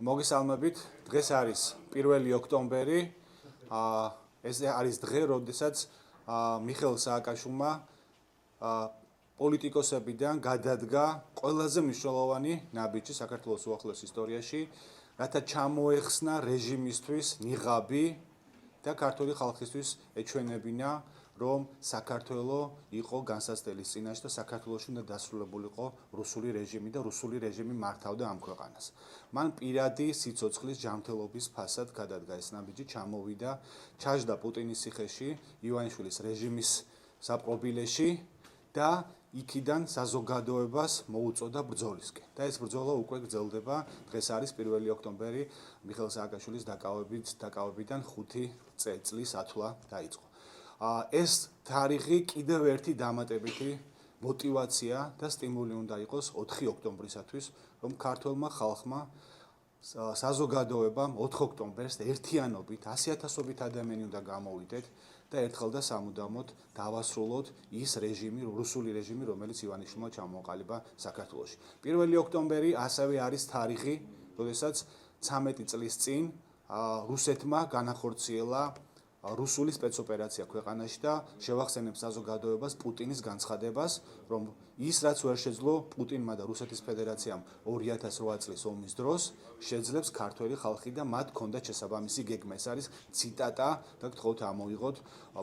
მოგესალმებით. დღეს არის 1 ოქტომბერი. ეს არის დღე, როდესაც მიხეილ სააკაშვილმა პოლიტიკოსებიდან გადადგა ყველაზე მნიშვნელოვანი ნაბიჯი საქართველოს უახლოეს ისტორიაში, რათა ჩამოეხსნა რეჟიმისთვის ნიღაბი და ქართული ხალხისთვის ეჩვენებინა, რომ საქართველო იყო განსაცდელის წინაშე და საქართველოში უნდა დასრულებულიყო რუსული რეჟიმი და რუსული რეჟიმი მართავდა ამ ქვეყანას. მან პირადი სიცოცხლის ჯანმრთელობის ფასად გადადგა ეს ნაბიჯი, ჩამოვიდა, ჩაჯდა პუტინის ციხეში, ივანიშვილის რეჟიმის საპყრობილეში და იქიდან საზოგადოებას მოუწოდა ბრძოლისკენ. და ეს ბრძოლა უკვე გრძელდება. დღეს არის 1 ოქტომბერი, მიხეილ სააკაშვილის დაკავებიდან 5 წლის ათვლა დაიწყო. ეს თარიღი კიდევ ერთი დამატებითი мотивация და სტიმული უნდა იყოს 4 ოქტომბრისათვის, რომ ქართველმა ხალხმა საზოგადოებამ 4 ოქტომბერს ერთიანობით 100,000-ობით ადამიანი უნდა გამოვიდეთ და ერთხელ და სამუდამოდ დავასრულოთ ის რეჟიმი, რუსული რეჟიმი, რომელიც ივანიშვილმა ჩამოყალიბა საქართველოში. 1 ოქტომბერი ასევე არის თარიღი, როდესაც 13 წლის წინ რუსეთმა განახორციელა რუსული სპეცოპერაცია ქვეყანაში და შევახსენებ საზოგადოებას პუტინის განცხადებას, რომ ის რაც ვერ შეძლო პუტინმა და რუსეთის ფედერაციამ 2008 წლის ომის დროს, შეძლებს ქართველი ხალხი და მათ ჰქონდათ შესაბამისი გეგმა. ეს არის ციტატა და გთხოვთ ამოიღოთ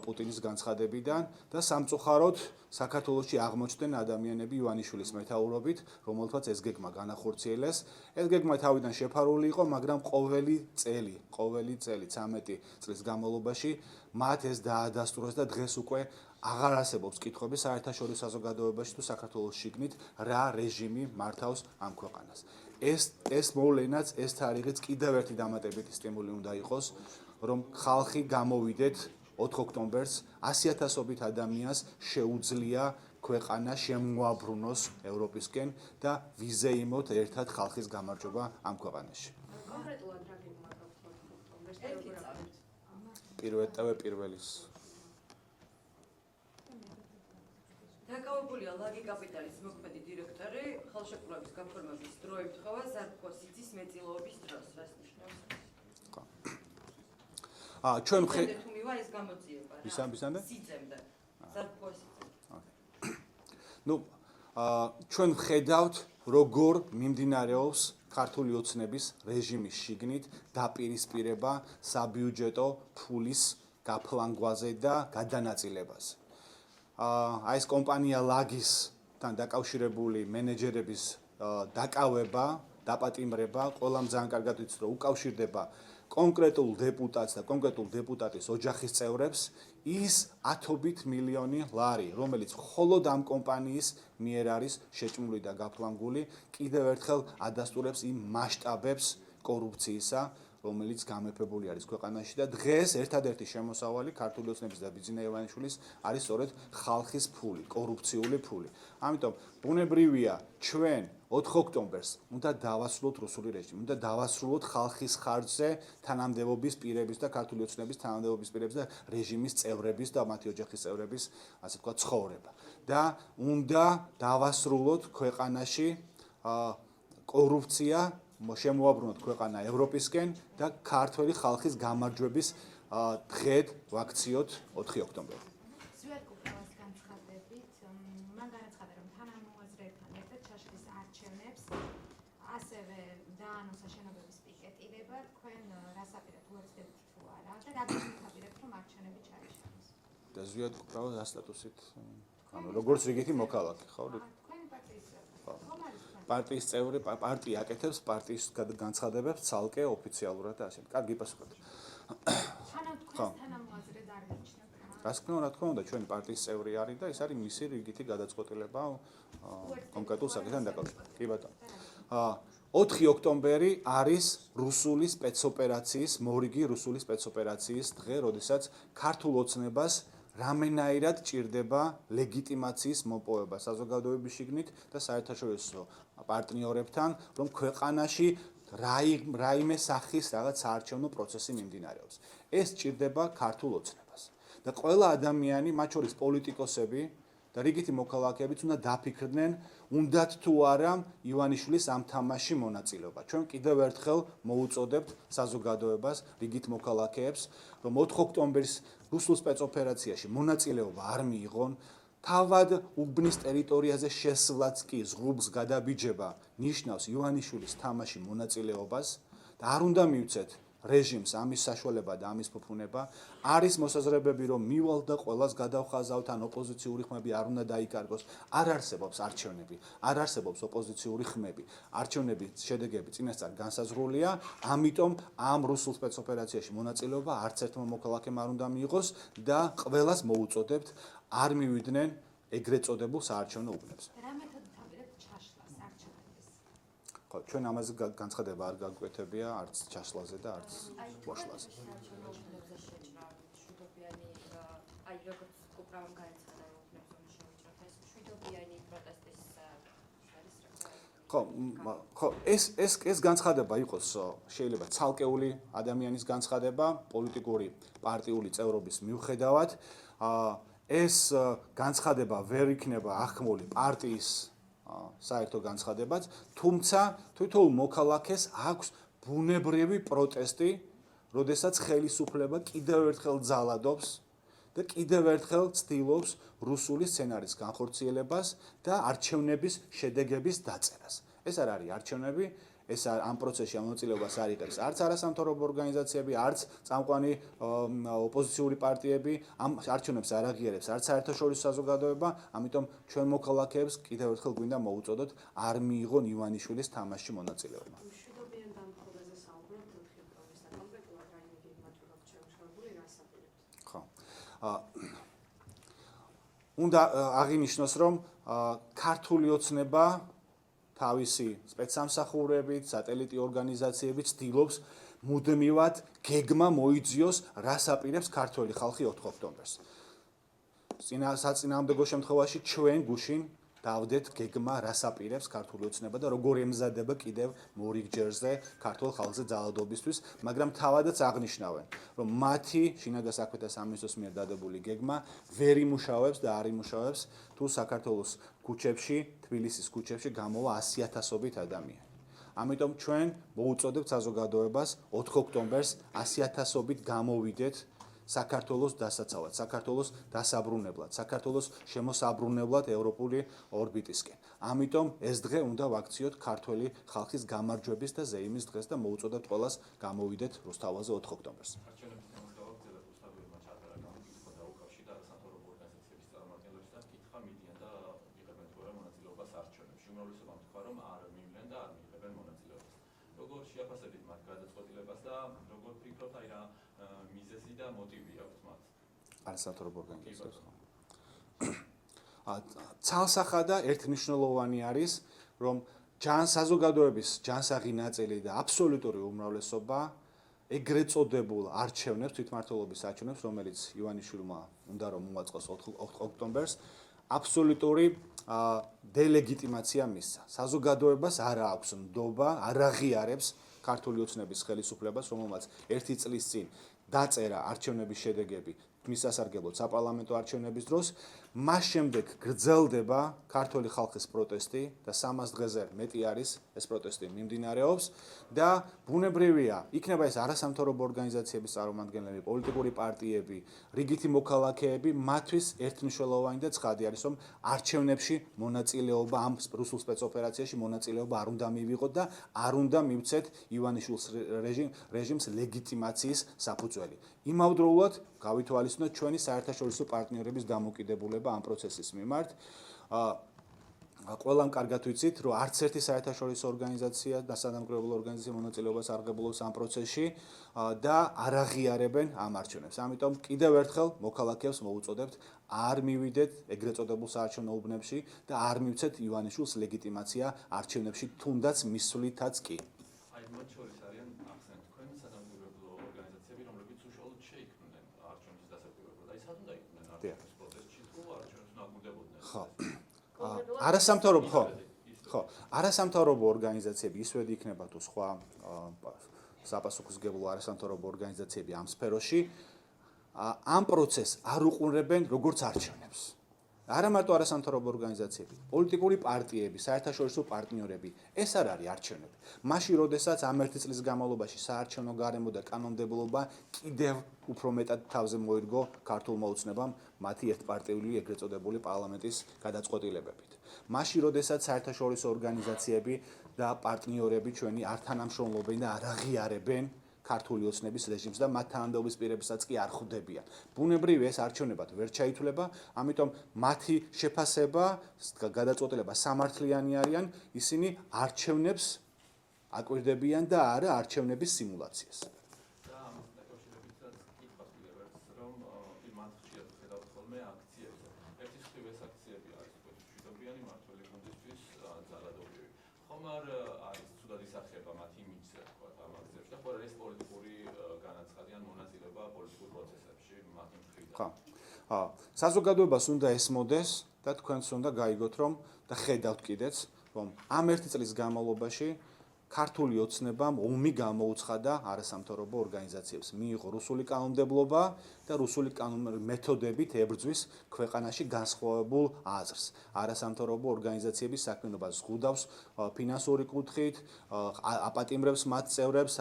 პუტინის განცხადებიდან და სამწუხაროდ საქართველოში აღმოჩნდნენ ადამიანები ივანიშვილის მეთაურობით, რომელთაც ეს გეგმა განახორციელეს. ეს გეგმა თავიდან შეფარული იყო, მაგრამ ყოველი წელი 13 წლის განმავლობაში მათ ეს დაადასტურეს და დღეს უკვე აღარ არსებობს კითხვები საერთაშორისო საზოგადოებაში თუ საქართველოს შიგნით რა რეჟიმი მართავს ამ ქვეყანას. ეს მოვლენაც, ეს თარიღიც კიდევ ერთი დამატებითი სტიმული უნდა იყოს, რომ ხალხი გამოვიდეთ 4 ოქტომბერს 100,000-ობით ადამიანს შეუძლია ქვეყანა შემოაბრუნოს ევროპისკენ და ვიზეიმოთ ერთად ხალხის გამარჯვება ამ ქვეყანაში. კონკრეტულად რა გეგმა გაქვთ 4 ოქტომბერს? პირველის დაკავებულია ლაგი კაპიტალის მოქმედი დირექტორი ხელშეკრულების გაფორმების დრო ემთხვევა ზარქოსიძის მეწილოობის დროს. რას ნიშნავს? ჩვენ თუმივა ეს გამოძიება რა? ვისამდე? სიძემდე. ზარქოსიძე. ჩვენ ხედავთ, როგორ მიმდინარეობს ქართული ოცნების რეჟიმის შიგნით დაპირისპირება საბიუჯეტო ფულის გაფლანგვაზე და გადანაწილებაზე. ეს კომპანია ლაგისთან დაკავშირებული მენეჯერების დაკავება, დაპატიმრება, ყველამ ძალიან კარგად ვიცით, რომ უკავშირდება კონკრეტულ დეპუტატს და კონკრეტულ დეპუტატის ოჯახის წევრებს ის 10 მილიონი ლარი, რომელიც მხოლოდ ამ კომპანიის მიერ არის შეჭმული და გაფლანგული, კიდევ ერთხელ ადასტურებს იმ მასშტაბებს კორუფციისა, რომელიც გამეფებული არის ქვეყანაში და დღეს ერთადერთი შემოსავალი ქართული ოცნების და ბიძინა ივანიშვილის არის სწორედ ხალხის ფული, კორუფციული ფული. ამიტომ ბუნებრივია ჩვენ 4 ოქტომბერს უნდა დავასრულოთ რუსული რეჟიმი, უნდა დავასრულოთ ხალხის ხარჯზე თანამდებობის პირების და ქართული ოცნების თანამდებობის პირების და რეჟიმის წევრების და მათი ოჯახის წევრების, ასე ვთქვათ, ცხოვრება. და უნდა დავასრულოთ ქვეყანაში კორუფცია, შემოაბრუნოთ ქვეყანა ევროპისკენ და ქართველი ხალხის გამარჯვების დღედ ვაქციოთ 4 ოქტომბერს. ზვიად კუპრავის განცხადებით, მან განაცხადა, რომ თანამოაზრეებთან ერთად ჩაშლის არჩევნებს, ასევე დაანონსა შენობების პიკეტირება, თქვენ რას აპირებთ, უერთდებით თუ არა და რა გასაგებია, რომ არჩევნები ჩაიშალოს. და ზვიად კუპრავა რა სტატუსით, როგორც რიგითი მოქალაქე, ხო? პარტიის წევრი, პარტია აკეთებს პარტიის განცხადებებს ცალკე ოფიციალურად და ასე. კარგი პასუხად. თანამოაზრედ არ მიიჩნევთ. რა თქმა უნდა, ჩვენი პარტიის წევრი არის და ეს არის მისი რიგითი გადაწყვეტილება კონკრეტულ საკითხთან დაკავშირებით. კი ბატონო. 4 ოქტომბერი არის რუსული სპეცოპერაციის, მორიგი რუსული სპეცოპერაციის დღე, როდესაც ქართულ ოცნებას რამენაირად ჭირდება ლეგიტიმაციის მოპოვება საზოგადოების შიგნით და საერთაშორისო პარტნიორებთან, რომ ქვეყანაში რაიმე სახის რაღაც საარჩევნო პროცესი მიმდინარეობს. ეს ჭირდება ქართულ ოცნებას. და ყველა ადამიანი, მათ შორის პოლიტიკოსები და რიგითი მოქალაქეებიც უნდა დაფიქრდნენ, უნდათ თუ არა ივანიშვილის ამ თამაშში მონაწილეობა. ჩვენ კიდევ ერთხელ მოუწოდებთ საზოგადოებას, რიგით მოქალაქეებს, რომ 4 ოქტომბრის რუსულ სპეცოპერაციაში მონაწილეობა არ მიიღონ, თავად უბნის ტერიტორიაზე შესვლაც კი ზღუბს გადაბიჯება ნიშნავს ივანიშვილის თამაში მონაწილეობას და არ უნდა მივცეთ რეჟიმს ამის საშუალება და ამის ფუფუნება. არის მოსაზრებები, რომ მივალ და ყველას გადავხაზავთ, ან ოპოზიციური ხმები არ უნდა დაიკარგოს. არ არსებობს არჩევნები, არ არსებობს ოპოზიციური ხმები. არჩევნების შედეგები წინასწარ განსაზღვრულია, ამიტომ ამ რუსულ სპეცოპერაციაში მონაწილეობა არც ერთმა მოქალაქემ არ უნდა მიიღოს და ყველას მოუწოდებთ არ მივიდნენ ეგრეთ წოდებულ საარჩევნო უბნებს. რა მეთოდით აპირებთ ჩაშლას არჩევნების? ხო, ჩვენ ამაზე განცხადება არ გაგვკვეთებია, არც ჩაშლაზე და არც ვაშლაზე. აი როგორც უბრალოდ განაცხადა უბნებს რომ შეუჭრათ ეს შვიდობიანი პროტესტის ხო, ეს განცხადება იყოს შეიძლება ცალკეული ადამიანის განცხადება, პოლიტიკური პარტიული წევრობის მიუხედავად. ეს განცხადება ვერ იქნება ახმული პარტიის საერთო განცხადებაც, თუმცა თითოეულ მოქალაქეს აქვს ბუნებრივი პროტესტი, როდესაც ხელისუფლება კიდევ ერთხელ ძალადობს და კიდევ ერთხელ ცდილობს რუსული სცენარის განხორციელებას და არჩევნების შედეგების დაწერას. ეს არ არის არჩევნები, ეს ამ პროცესში მონაწილეობას არ იღებს არც არასამთავრობო ორგანიზაციები, არც წამყვანი ოპოზიციური პარტიები, ამ არჩევნებს არ აღიარებს არც საერთაშორისო საზოგადოება, ამიტომ ჩვენ მოქალაქეებს კიდევ ერთხელ გვინდა მოუწოდოთ არ მიიღონ ივანიშვილის თამაშში მონაწილეობა. მშვიდობიან დამხობაზე საუბრობთ 4 ოქტომბრის და კონკრეტულად რა იმედი მაჩვენებთ შემოშალებული რას აპირებთ? ხო. უნდა აღინიშნოს, რომ ქართული ოცნება თავისი სპეცსამსახურებით, სატელიტი ორგანიზაციებით ცდილობს მუდმივად გეგმა მოიძიოს, რას აპირებს ქართველი ხალხი 4 ოქტომბერს. საწინააღმდეგო შემთხვევაში ჩვენ გუშინ დავდეთ გეგმა, რას აპირებს ქართული ოცნება და როგორ ემზადება კიდევ მორიგჯერზე ქართულ ხალხზე ძალადობისთვის, მაგრამ თავადაც აღნიშნავენ, რომ მათი შინაგან საქმეთა სამინისტროს მიერ დადებული გეგმა ვერ იმუშავებს და არ იმუშავებს თუ საქართველოს ქუჩებში, თბილისის ქუჩებში გამოვა 100,000-ობით ადამიანი. ამიტომ ჩვენ მოუწოდებთ საზოგადოებას 4 ოქტომბერს 100,000-ობით გამოვიდეთ საქართველოს დასაცავად, საქართველოს დასაბრუნებლად, საქართველოს შემოსაბრუნებლად ევროპული ორბიტისკენ. ამიტომ ეს დღე უნდა ვაქციოთ ქართველი ხალხის გამარჯვების და ზეიმის დღეს და მოუწოდებთ ყველას გამოვიდეთ რუსთაველზე 4 ოქტომბერს. არასამთავრობო ორგანიზაციებს. ცალსახა და ერთნიშნულოვანი არის, რომ საზოგადოების ჯანსაღი ნაწილი და აბსოლუტური უმრავლესობა ეგრეთ წოდებულ არჩევნებს, თვითმმართველობის არჩევნებს, რომელიც ივანიშვილმა უნდა რომ მოაწყოს 4 ოქტომბერს, აბსოლუტური დელეგიტიმაცია მისცა. საზოგადოებას არ აქვს ნდობა, არ აღიარებს ქართული ოცნების ხელისუფლებას, რომელმაც 1 წლის წინ დაწერა არჩევნების შედეგები მის სასარგებლოდ საპარლამენტო არჩევნების დროს, მას შემდეგ გრძელდება ქართული ხალხის პროტესტი და 300 დღეზე მეტი არის ეს პროტესტი მიმდინარეობს და ბუნებრივია, იქნება ეს არასამთავრობო ორგანიზაციების წარმომადგენლები, პოლიტიკური პარტიები, რიგითი მოქალაქეები, მათთვის ერთმნიშვნელოვანი და ცხადი არის, რომ არჩევნებში მონაწილეობა ამ რუსულ სპეცოპერაციაში მონაწილეობა არ უნდა მივიღოთ და არ უნდა მივცეთ ივანიშვილის რეჟიმს ლეგიტიმაციის საფუძველი. იმავდროულად გავითვალისწინოთ ჩვენი საერთაშორისო პარტნიორების დამოკიდებულება ამ პროცესის მიმართ. ყველამ კარგად ვიცით, რომ არც ერთი საერთაშორისო ორგანიზაცია და სადამკვირვებლო ორგანიზაცია მონაწილეობას არ ღებულობს ამ პროცესში და არ აღიარებენ ამ არჩევნებს. ამიტომ კიდევ ერთხელ მოქალაქეებს მოუწოდებთ არ მივიდეთ ეგრეთ წოდებულ საარჩევნო უბნებში და არ მივცეთ ივანიშვილის ლეგიტიმაცია არჩევნებში, თუნდაც მისვლითაც კი. აი მათ შორის არიან ახსენეთ თქვენ სადამკვირვებლო ორგანიზაციები, რომლებიც უშუალოდ შეიქმნენ არჩევნების დასაკვირვებლად. აი სად უნდა იყვნენ არჩევნების პროცესში თუ არჩევნებს ნაკურდებოდნენ? ხო. არასამთავრობო ორგანიზაციები ისვედი იქნება თუ სხვა საპასუხისმგებლო არასამთავრობო ორგანიზაციები ამ სფეროში ამ პროცესს არ უყურებენ როგორც არჩევნებს. არა მარტო არასამთავრობო ორგანიზაციები, პოლიტიკური პარტიები, საერთაშორისო პარტნიორები, ეს არ არის არჩევნები. მაშინ, როდესაც ამ ერთი წლის განმავლობაში საარჩევნო გარემო და კანონმდებლობა კიდევ უფრო მეტად თავზე მოერგო ქართულმა ოცნებამ მათი ერთპარტიული ეგრეთ წოდებული პარლამენტის გადაწყვეტილებებით. მაშინ, როდესაც საერთაშორისო ორგანიზაციები და პარტნიორები ჩვენი არ თანამშრომლობენ და არ აღიარებენ ქართული ოცნების რეჟიმს და მათ თანამდებობის პირებსაც კი არ ხვდებიან. ბუნებრივი ეს არჩევნებად ვერ ჩაითვლება, ამიტომ მათი შეფასება, გადაწყვეტილება სამართლიანი არიან, ისინი არჩევნებს აკვირდებიან და არა არჩევნების სიმულაციას. და ამასთან დაკავშირებით რაც კითხავს კიდევ ერთს, რომ მათ ხშირად ხედავთ ხოლმე აქციებზე. ერთი მხრივ ეს აქციები არის მშვიდობიანი მმართველი გუნდისთვის ძალადობრივი. ხომ არ არის ცუდად ისახება მათ იმიჯზე, თქვათ ამ აქციებში და ხო არის პოლიტიკური განაცხადი ან მონაწილეობა პოლიტიკურ პროცესებში მათი მხრიდან. ხო. საზოგადოებას უნდა ესმოდეს და თქვენც უნდა გაიგოთ, რომ და ხედავთ კიდეც, რომ ამ ერთი წლის განმავლობაში ქართული ოცნებამ ომი გამოუცხადა არასამთავრობო ორგანიზაციებს. მიიღო რუსული კანონმდებლობა და რუსული კანონმდებლობის მეთოდებით ებრძვის ქვეყანაში განსხვავებულ აზრს. არასამთავრობო ორგანიზაციების საქმიანობა ზღუდავს ფინანსური კუთხით, აპატიმრებს მათ წევრებს,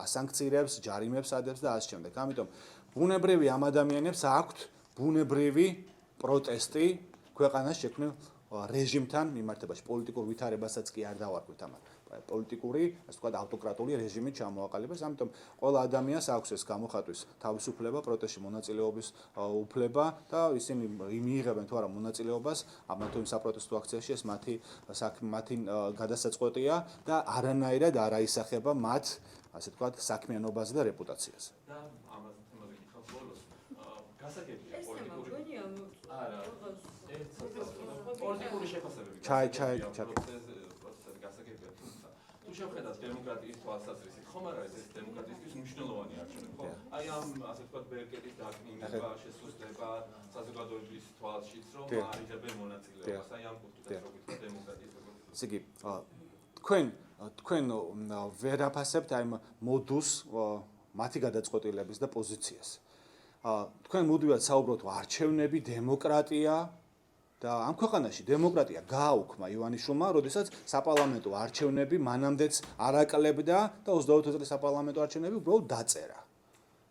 ასანქცირებს, ჯარიმებს ადებს და ასე შემდეგ. ამიტომ ბუნებრივი ამ ადამიანებს აქვთ ბუნებრივი პროტესტი ქვეყანას შექმნილ რეჟიმთან მიმართებაში. პოლიტიკურ ვითარებასაც კი არ დავარქვით ამას. პოლიტიკური, ასე ვთქვათ, ავტოკრატული რეჟიმით ჩამოაყალიბეს. ამიტომ ყველა ადამიანს აქვს ეს გამოხატვის თავისუფლება, პროტესტში მონაწილეობის უფლება და ისინი მიიღებენ თუ არა მონაწილეობას ამ თუ იმ საპროტესტო აქციაში, ეს მათი გადასაწყვეტია და არანაირად არ აისახება მათ, ასე ვთქვათ, საქმიანობაზე და რეპუტაციაზე. და ამაზე თემაზე გითხავს ბოლოს. გასაგებია ეს თემა პოლიტიკური გონია არა პოლიტიკური შეფასებები. გასაგებია, თუმცა თუ შევხედათ დემოკრატიის თვალსაზრისით, ხომ არ არის ეს დემოკრატიისთვის მნიშვნელოვანი არჩევნები, ხო? აი ამ ასე ვთქვათ ბერკეტის დაკნინება, შესუსტება საზოგადოების თვალშიც, რომ არიძებენ მონაწილეობას. აი ამ კუთხით რო გითხრათ დემოკრატიის როგორ. ესე იგი, თქვენ ვერ აფასებთ აი მოდუს მათი გადაწყვეტილების და პოზიციას. თქვენ მუდმივად საუბრობთ არჩევნები, დემოკრატია და ამ ქვეყანაში დემოკრატია გააუქმა ივანიშვილმა, როდესაც საპარლამენტო არჩევნები მანამდეც არ აკლებდა და 22 წლის საპარლამენტო არჩევნები უბრალოდ დაწერა.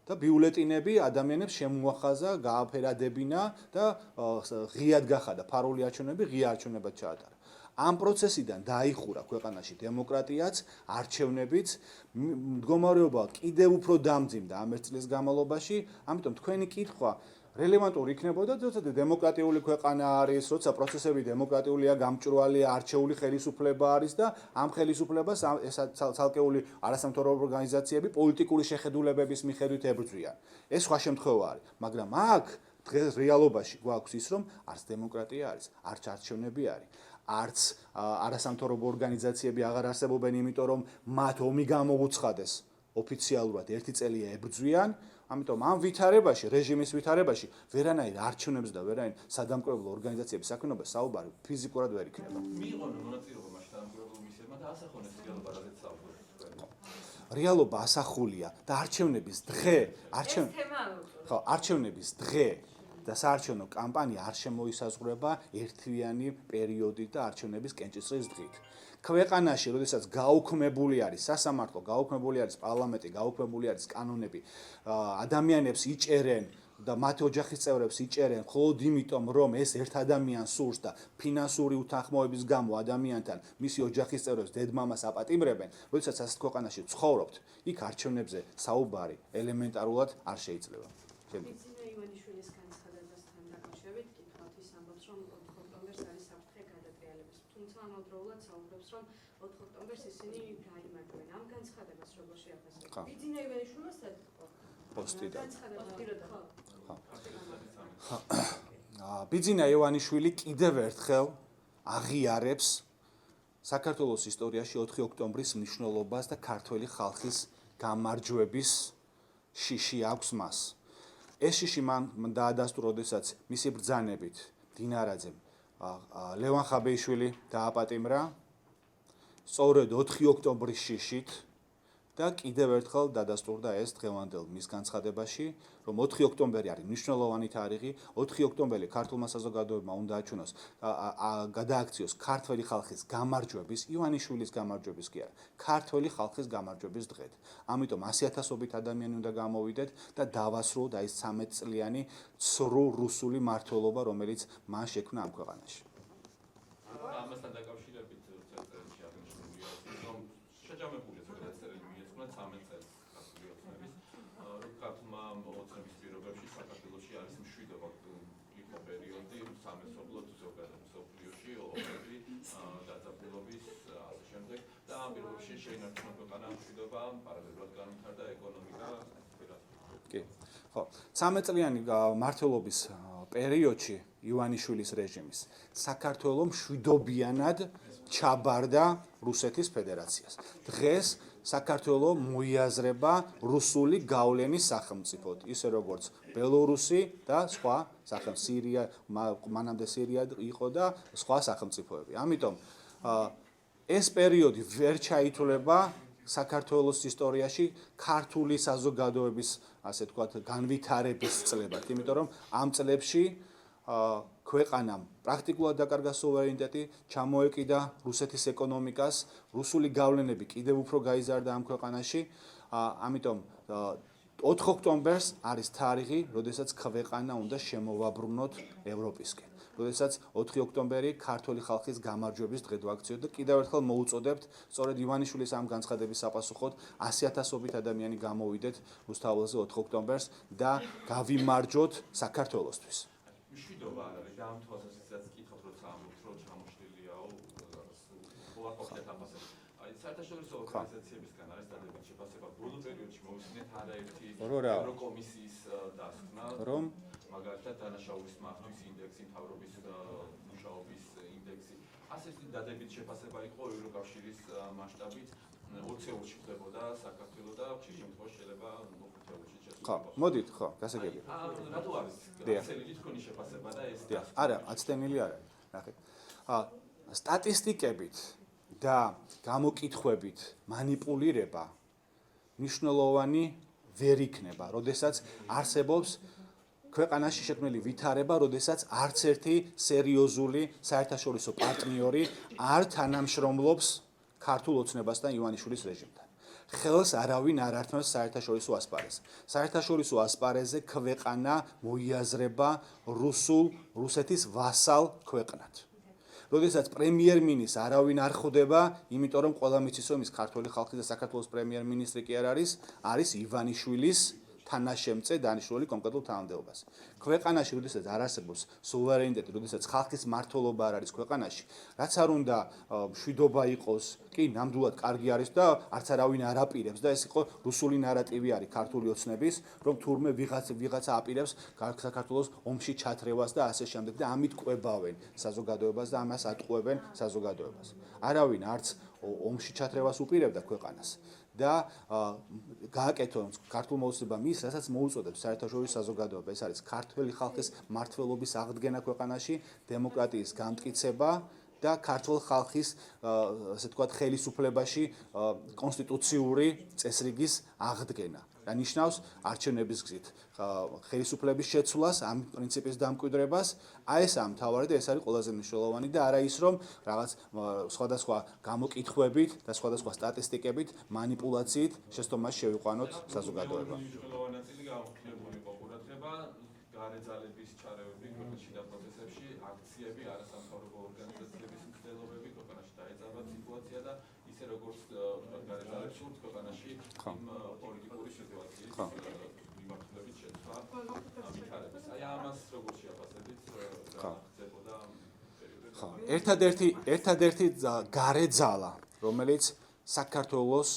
და ბიულეტინები ადამიანებს შემოახაზა, გააფერადებინა და ღიად გახადა ფარული არჩევნები, ღია არჩევნებად ჩაატარა. ამ პროცესიდან დაიხურა ქვეყანაში დემოკრატიაც, არჩევნებიც, მდგომარეობა კიდევ უფრო დამძიმდა ამ ერთ წლის განმავლობაში, ამიტომ თქვენი კითხვა რელევანტური იქნებოდა, როცა დემოკრატიული ქვეყანა არის, როცა პროცესები დემოკრატიულია, გამჭვირვალეა, არჩეული ხელისუფლება არის და ამ ხელისუფლებას ეს ცალკეული არასამთავრობო ორგანიზაციები პოლიტიკური შეხედულებების მიხედვით ებრძვიან. ეს სხვა შემთხვევა არის, მაგრამ აქ დღეს რეალობაში გვაქვს ის, რომ არც დემოკრატია არის, არც არჩევნები არის. არც არასამთავრობო ორგანიზაციები აღარ არსებობენ, იმიტომ რომ მათ ომი გამოუცხადეს ოფიციალურად ერთი წელია ებრძვიან. ამიტომ ამ ვითარებაში, რეჟიმის ვითარებაში ვერანაირ არჩევნებს და ვერანაირ სადამკვირვებლო ორგანიზაციების საქმიანობას საუბარი ფიზიკურად ვერ იქნება. მიიღონ მონაწილეობა მაშინ დამკვირვებელ მისიებმა და ასახონეს რეალობა, რაზეც საუბრობთ. რეალობა ასახულია და არჩევნების დღე, არჩევნების დღე და საარჩევნო კამპანია არ შემოისაზღვრება ერთვიანი პერიოდით და არჩევნების კენჭისყრის დღით. ქვეყანაში, როდესაც გაუქმებული არის სასამართლო, გაუქმებული არის პარლამენტი, გაუქმებული არის კანონები, ადამიანებს იჭერენ და მათი ოჯახის წევრებს იჭერენ მხოლოდ იმიტომ, რომ ეს ერთ ადამიანს სურს და ფინანსური უთანხმოების გამო ადამიანთან მისი ოჯახის წევრებს დედმამას აპატიმრებენ, როდესაც ასეთ ქვეყანაში ცხოვრობთ, იქ არჩევნებზე საუბარი ელემენტარულად არ შეიძლება. ბიძინა ივანიშვილის განცხადებასთან დაკავშირებით კითხავთ ის ამბობს, რომ 4 ოქტომბერს არის საფრთხე გადატრიალების. თუმცა ამავდროულად საუბრობს, რომ 4 ოქტომბერს ისინი გაიმარჯვენ. ამ განცხადებას როგორ შეაფასებთ? ბიძინა ივანიშვილმა საერთოდ პოსტიდან. განცხადება ბიძინა ივანიშვილი კიდევ ერთხელ აღიარებს საქართველოს ისტორიაში 4 ოქტომბრის მნიშვნელობას და ქართველი ხალხის გამარჯვების შიში აქვს მას. ეს შიში მან დაადასტურა, როდესაც მისი ბრძანებით დინარაძემ ლევან ხაბეიშვილი დააპატიმრა. სწორედ 4 ოქტომბრის შიშით და კიდევ ერთხელ დადასტურდა ეს დღევანდელ მის განცხადებაში, რომ 4 ოქტომბერი არის მნიშვნელოვანი თარიღი, 4 ოქტომბერი ქართულმა საზოგადოებამ უნდა აჩვენოს გადააქციოს ქართველი ხალხის გამარჯვების, ივანიშვილის გამარჯვების კი არა, ქართველი ხალხის გამარჯვების დღედ. ამიტომ 100,000-ობით ადამიანი უნდა გამოვიდეთ და დავასრულოთ აი ეს 13 წლიანი ცრუ რუსული მმართველობა, რომელიც მან შექმნა ამ ქვეყანაში. ამასთან დაკავშირებით წერილში აღნიშნულია, რომ შეჯამებულია გადაწერილი მიეძღვნა 13 წელს ქართული ოცნების, რომ ქართულმა ოცნების პირობებში საქართველოში არის მშვიდობა, იყო პერიოდი სამეცნიეროდ ზოგადად მსოფლიოში, ომები, დაძაბულობის ასე შემდეგ და ამ პირობებში შეინარჩუნა ქვეყანა მშვიდობა, პარალელურად განვითარდა ეკონომიკა. კი. ხო, 13 წლიანი მმართველობის პერიოდში ივანიშვილის რეჟიმის საქართველო მშვიდობიანად ჩაბარდა რუსეთის ფედერაციას. დღეს საქართველო მოიაზრება რუსული გავლენის სახელმწიფოდ, ისე როგორც ბელორუსი და სხვა სახელმწიფო, სირია, მანამდე სირია იყო და სხვა სახელმწიფოები. ამიტომ ეს პერიოდი ვერ ჩაითვლება საქართველოს ისტორიაში ქართული საზოგადოების, ასე თქვათ, განვითარების წლებად, იმიტომ რომ ამ წლებში ქვეყანამ პრაქტიკულად დაკარგა სუვერენიტეტი, ჩამოეკიდა რუსეთის ეკონომიკას, რუსული გავლენები კიდევ უფრო გაიზარდა ამ ქვეყანაში, ამიტომ 4 ოქტომბერს არის თარიღი, როდესაც ქვეყანა უნდა შემოვაბრუნოთ ევროპისკენ. როდესაც 4 ოქტომბერი ქართული ხალხის გამარჯვების დღედ ვაქციოთ და კიდევ ერთხელ მოუწოდებთ, სწორედ ივანიშვილის ამ განცხადების საპასუხოდ 100,000-ობით ადამიანი გამოვიდეთ რუსთაველზე 4 ოქტომბერს და გავიმარჯვოთ საქართველოსთვის. მშვიდობა არ არის და ამ თვალსაზრისით კითხავთ, როცა ამბობთ, რომ ჩამოშლილიაო, ვაფხობთ ამასებს. აი, საერთაშორისო ორგანიზაციებისგან არის დადებითი შეფასება. ბოლო პერიოდში მოვისმინეთ არაერთი ევროკომისიის დასკვნა, რომ მაგალითად დანაშაულის მახვის ინდექსი, მთავრობის მუშაობის ინდექსი, ასე დადებითი შეფასება იყო ევროკავშირის მასშტაბით 20 ევროში ხდებოდა საქართველოს და ხშირ შემთხვევაში შეიძლება 5 ევროში შეცვლა. ხო, მოდით, ხო, გასაგებია. რატო არის გაცილებით თქვენი შეფასება და ეს არა, აცდენილი არ არის. ნახეთ. სტატისტიკებით და გამოკითხვებით მანიპულირება მნიშვნელოვანი ვერ იქნება, როდესაც არსებობს ქვეყანაში შექმნილი ვითარება, როდესაც არც ერთი სერიოზული საერთაშორისო პარტნიორი არ თანამშრომლობს ქართულ ოცნებასთან ივანიშვილის რეჟიმთან. ხელს არავინ არ ართმევს საერთაშორისო ასპარეზზე. საერთაშორისო ასპარეზზე ქვეყანა მოიაზრება რუსეთის ვასალ ქვეყნად. როდესაც პრემიერ-მინისტრს არავინ არ ხვდება, იმიტომ რომ ყველა მიცის რომ ის ქართული ხალხის და საქართველოს პრემიერ-მინისტრი კი არ არის ივანიშვილის თანაშემწე დანიშნული კონკრეტულ თანამდებობას. ქვეყანაში, როდესაც არ არსებობს სუვერენიტეტი, როდესაც ხალხის მმართველობა არ არის ქვეყანაში, რაც არ უნდა მშვიდობა იყოს, კი, ნამდვილად კარგი არის და არც არავინ არ აპირებს და ეს იყო რუსული ნარატივი არის ქართული ოცნების, რომ თურმე ვიღაცა აპირებს საქართველოს ომში ჩათრევას და ასე შემდეგ და ამით კვებავენ საზოგადოებას და ამას ატყუებენ საზოგადოებას. არავინ არც ომში ჩათრევას უპირებდა ქვეყანას. და გააკეთონ ქართულმა ოცნებამ ის, რასაც მოუწოდებს საერთაშორისო საზოგადოება, ეს არის ქართველი ხალხის მმართველობის აღდგენა ქვეყანაში, დემოკრატიის გამტკიცება და ქართულ ხალხის, ასე ვთქვათ, ხელისუფლებაში კონსტიტუციური წესრიგის აღდგენა. და ნიშნავს არჩევნების გზით ხელისუფლების შეცვლას, ამ პრინციპის დამკვიდრებას, აი ეს ამთავარი და ეს არის ყველაზე მნიშვნელოვანი და არა ის, რომ რაღაც სხვადასხვა გამოკითხვებით და სხვადასხვა სტატისტიკებით, მანიპულაციით შეცდომას შევიყვანოთ საზოგადოება. მნიშვნელოვანი ნაწილი გამოხილებული იყო ყურადღება, გარეძალების ჩარევები ქვეყნის შიდა პროცესებში, აქციები, არასამთავრობო ორგანიზაციების მცდელობები, ქვეყანაში დაეწავა სიტუაცია და ისე როგორც გარეძალებს სურთ ქვეყანაში იმ პოლიტიკური სიტუაციის მიმართულებით შეცვლა ვითარებას. აი ამას როგორ შეაფასებით რა ხდებოდა ამ პერიოდში? ერთადერთი გარეძალა, რომელიც საქართველოს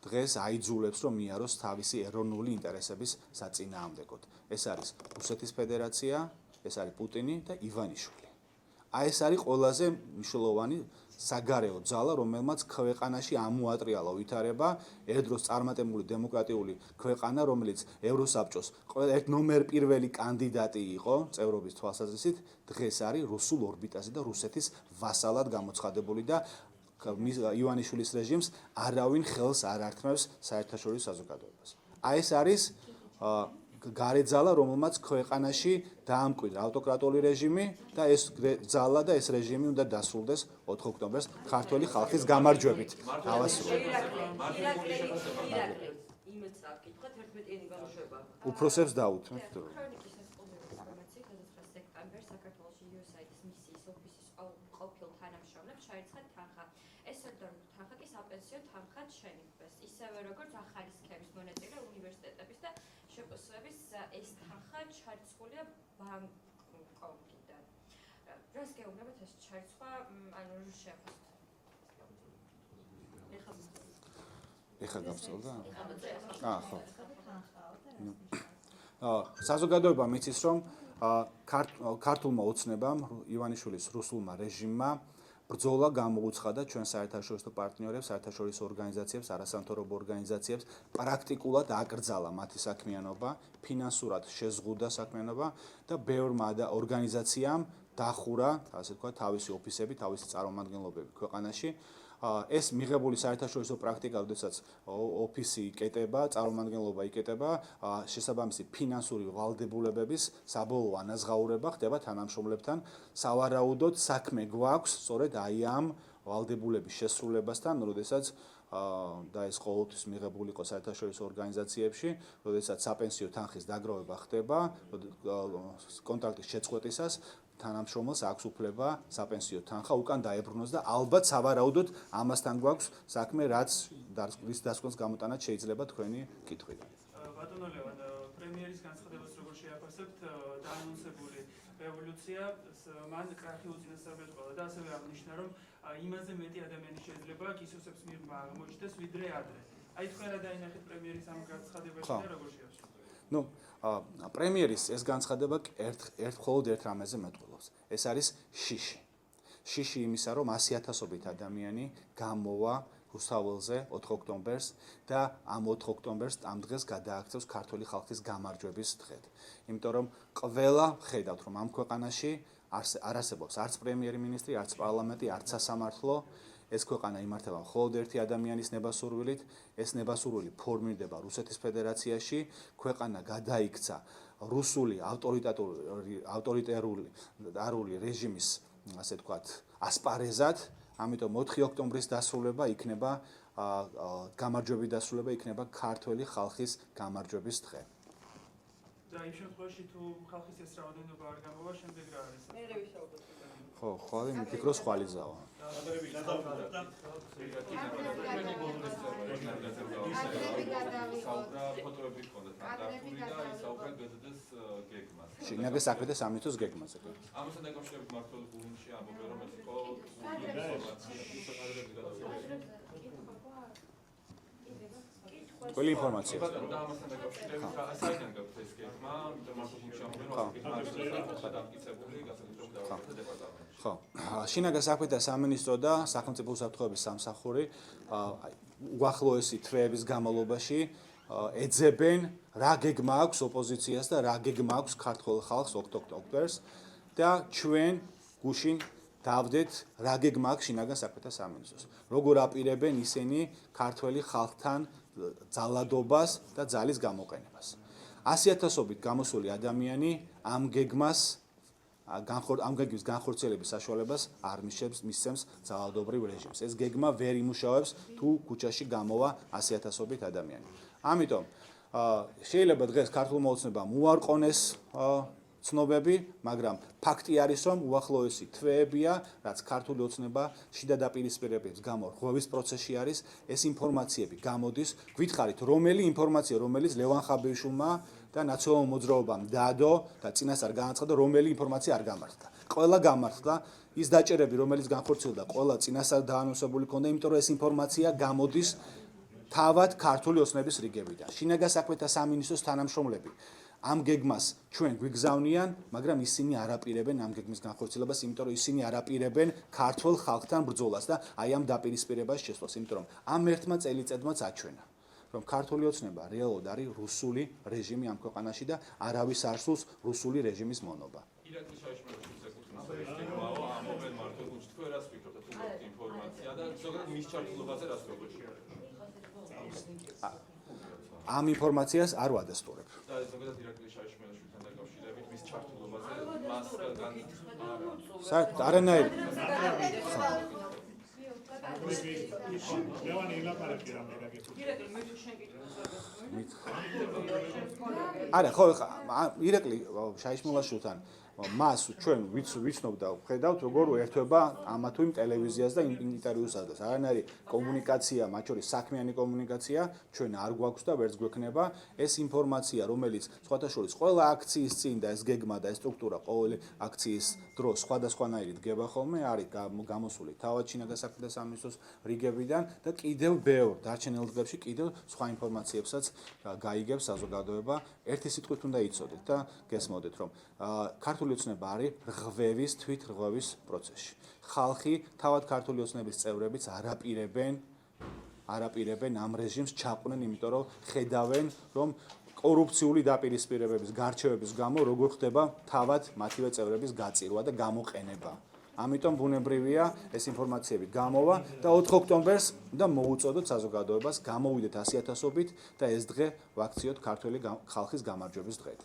დღეს აიძულებს, რომ მიაროს თავისი ეროვნული ინტერესების საწინააღმდეგოდ. ეს არის რუსეთის ფედერაცია, ეს არის პუტინი და ივანიშვილი. აი ეს არის ყველაზე მნიშვნელოვანი საგარეო ძალა, რომელმაც ქვეყანაში ამოატრიალა ვითარება, ერთდროს წარმატებული დემოკრატიული ქვეყანა, რომელიც ევროსაბჭოს ნომერ პირველი კანდიდატი იყო წევრობის თვალსაზრისით, დღეს არის რუსულ ორბიტაზე და რუსეთის ვასალად გამოცხადებული და ივანიშვილის რეჟიმს არავინ ხელს არ ართმევს საერთაშორისო საზოგადოებას. აი ეს არის გარეძალა, რომელმაც ქვეყანაში დაამკვიდრა ავტოკრატიული რეჟიმი და ეს ძალა და ეს რეჟიმი უნდა დასრულდეს 4 ოქტომბერს ქართველი ხალხის გამარჯვებით. დავასრულოთ. იმედს აკითხეთ 11-იანი გამოშვება. უფროსებს დაუთმეთ. ქრონიკის ექსკლუზიური ინფორმაციით 29 სექტემბერს საქართველოში USAID-ის მისიის ოფისის ყოფილ თანამშრომლებს ჩაირიცხათ თანხა. ეს სოლიდარული თანხა კი საპენსიო თანხად შენიხვეს. ისევე როგორც ახალი სქემის მონაწილე უნივერსიტეტების და შეპოსლების ეს თანხა ჩარიცხულია ბანკიდან. რას გეუბნებათ ეს ჩარიცხვა, ანუ შეაფასოთ? ეხლა გავწევდა? ხო. საზოგადოებამ იცის, რომ ქართულმა ოცნებამ ივანიშვილის რუსულმა რეჟიმმა ბრძოლა გამოუცხადა ჩვენ საერთაშორისო პარტნიორებს, საერთაშორისო ორგანიზაციებს, არასამთავრობო ორგანიზაციებს, პრაქტიკულად აკრძალა მათი საქმიანობა, ფინანსურად შეზღუდა საქმიანობა და ბევრმა ორგანიზაციამ დახურა, ასე ვთქვათ, თავისი ოფისები, თავისი წარმომადგენლობები ქვეყანაში. ეს მიღებული საერთაშორისო პრაქტიკა, როდესაც ოფისი იკეტება, წარმომადგენლობა იკეტება, შესაბამისი ფინანსური ვალდებულებების საბოლოო ანაზღაურება ხდება თანამშრომლებთან. სავარაუდოდ საქმე გვაქვს სწორედ აი ამ ვალდებულების შესრულებასთან, როდესაც და ეს ყოველთვის მიღებული იყო საერთაშორისო ორგანიზაციებში, როდესაც საპენსიო თანხის დაგროვება ხდება, კონტრაქტის შეწყვეტისას თანამშრომელს აქვს უფლება საპენსიო თანხა უკან დაებრუნოს და ალბათ სავარაუდოდ ამასთან გვაქვს საქმე, რაც რის დასკვნას გამოტანაც შეიძლება თქვენი კითხვიდან. ბატონო ლევან, პრემიერის განცხადებას როგორ შეაფასებთ დაანონსებული რევოლუცია, მან კრახი უწინასწრაფოდ ყოლა და ასევე აღნიშნა, რომ იმაზე მეტი ადამიანი შეიძლება კისოსებს მიღმა აღმოჩნდეს ვიდრე ადრე. აი თქვენ რა დაინახეთ პრემიერის ამ განცხადებაში და როგორ შეაფასებთ? ნუ პრემიერის ეს განცხადება მხოლოდ ერთ რამეზე მეტყველობს. ეს არის შიში. შიში იმისა, რომ 100,000-ობით ადამიანი გამოვა რუსთაველზე 4 ოქტომბერს და ამ 4 ოქტომბერს ამ დღეს გადააქცევს ქართული ხალხის გამარჯვების დღედ. იმიტომ რომ ყველა ხედავთ, რომ ამ ქვეყანაში არ არსებობს არც პრემიერ-მინისტრი, არც პარლამენტი, არც სასამართლო. ეს ქვეყანა იმართება მხოლოდ ერთი ადამიანის ნებასურვილით, ეს ნებასურვილი ფორმირდება რუსეთის ფედერაციაში, ქვეყანა გადაიქცა რუსული ავტორიტარული რეჟიმის, ასე ვთქვათ, ასპარეზად, ამიტომ 4 ოქტომბრის დასრულება იქნება გამარჯვების დასრულება იქნება ქართველი ხალხის გამარჯვების დღე. და იმ შემთხვევაში თუ ხალხის ეს რაოდენობა არ გამოვა, შემდეგ რა არის? მე რე ვისაუბრებ? ხო, ხვალე მიფიქროს ხვალიზაო. ფოტოები ჰქონდა დაფული და ისაუბრა გზდეს გეგმას. შინაგან საქმეთა სამინისტროს გეგმაზე. ამასთან დაკავშირებით მართლაც გულში ამბობენ, რომ ეს იყო ყველი ინფორმაცია. და ამასთან დაკავშირებით საიდან გაქვს ეს გეგმა, იმიტომ მართლაც გულში ამბობენ, რომ გეგმა დამტკიცებული გასაგებია დეპარტამენტში. ხო, შინაგან საქმეთა სამინისტრო და სახელმწიფო უსაფრთხოების სამსახური უახლოესი თვეების განმავლობაში ეძებენ რა გეგმა აქვს ოპოზიციას და რა გეგმა აქვს ქართულ ხალხს 4 ოქტომბერს და ჩვენ გუშინ დავდეთ რა გეგმა აქვს შინაგან საქმეთა სამინისტროს. როგორ აპირებენ ისინი ქართველი ხალხთან ძალადობას და ძალის გამოყენებას. 100,000-ობით გამოსული ადამიანი ამ გეგმის განხორციელების საშუალებას არ მისცემს ძალადობრივ რეჟიმს. ეს გეგმა ვერ იმუშავებს თუ ქუჩაში გამოვა 100,000-ობით ადამიანი. ამიტომ შეიძლება დღეს ქართულმა ოცნებამ უარყონეს ცნობები, მაგრამ ფაქტი არის, რომ უახლოესი თვეებია, რაც ქართული ოცნება შიდა დაპირისპირებების გამო რღვევის პროცესში არის, ეს ინფორმაციები გამოდის. გითხარით, რომელი ინფორმაცია, რომელიც ლევან ხაბეიშვილმა და ნაციონალურ მოძრაობამ დადო და წინასწარ განაცხადა, რომელი ინფორმაცია არ გამართლა. ყველა გამართლა, ის დაჭერები, რომელიც განხორციელდა, ყველა წინასწარ დაანონსებული ქონდა, იმიტომ რომ ეს ინფორმაცია გამოდის თავად ქართული ოცნების რიგებიდან. შინაგან საქმეთა სამინისტროს თანამშრომლები ამ გეგმას ჩვენ გვიგზავნიან, მაგრამ ისინი არ აპირებენ ამ გეგმის განხორციელებას, იმიტომ რომ ისინი არ აპირებენ ქართულ ხალხთან ბრძოლას და აი ამ დაპირისპირებას შესვლას, იმიტომ რომ ამ ერთმა წელიწადმაც აჩვენა, რომ ქართული ოცნება რეალურად არის რუსული რეჟიმი ამ ქვეყანაში და არავის არ სურს რუსული რეჟიმის მონობა. ირაკლის შაშმელში ეკუთვნის ეს გეგმაო, ამობენ მარტო გულში თქვენ რას ფიქრობთ, თუ გაქვთ ინფორმაცია და ზოგადად მის ჩართულობაზე რას მეგოჩი? ამ ინფორმაციას არ ვადასტურებ. და ზოგადად ირაკლი შაიშმელაშვილთან დაკავშირებით მის ჩართულობაზე მას საერთოდ არანაირი ლევანი ილაპარაკი რამდენად გეტყვი. ირაკლი მე თუ შენ გიტყვი არა ხო ირაკლი შაიშმელაშვილთან მას ჩვენ ვიცნობ და ვხედავთ როგორ ერთვება ამა თუ იმ ტელევიზიას და ინტერვიუს ადას. არანაირი კომუნიკაცია, მათ შორის საქმიანი კომუნიკაცია ჩვენ არ გვაქვს და ვერც გვექნება. ეს ინფორმაცია, რომელიც სხვათა შორის ყველა აქციის წინ და ეს გეგმა და ეს სტრუქტურა ყოველი აქციის დროს სხვადასხვანაირი დგება ხოლმე, არის გამოსული თავად შინაგან საქმეთა სამინისტროს რიგებიდან და კიდევ ბევრ დარჩენილ დღეებში კიდევ სხვა ინფორმაციებსაც გაიგებს საზოგადოება. ერთი სიტყვით უნდა იცოდეთ და გესმოდეთ, რომ ქართული ოცნება არის რღვევის, თვითრღვევის პროცესში. ხალხი, თავად ქართული ოცნების წევრებიც არაპირებენ ამ რეჟიმს ჩაყვნენ, იმიტომ რომ ხედავენ, რომ კორუფციული დაპირისპირებების, გარჩევების გამო როგორ ხდება თავად მათივე წევრების გაწირვა და გამოყენება. ამიტომ ბუნებრივია ეს ინფორმაციები გამოვა და 4 ოქტომბერს უნდა მოუწოდოთ საზოგადოებას, გამოვიდეთ 100,000-ობით და ეს დღე ვაქციოთ ქართული ხალხის გამარჯვების დღედ.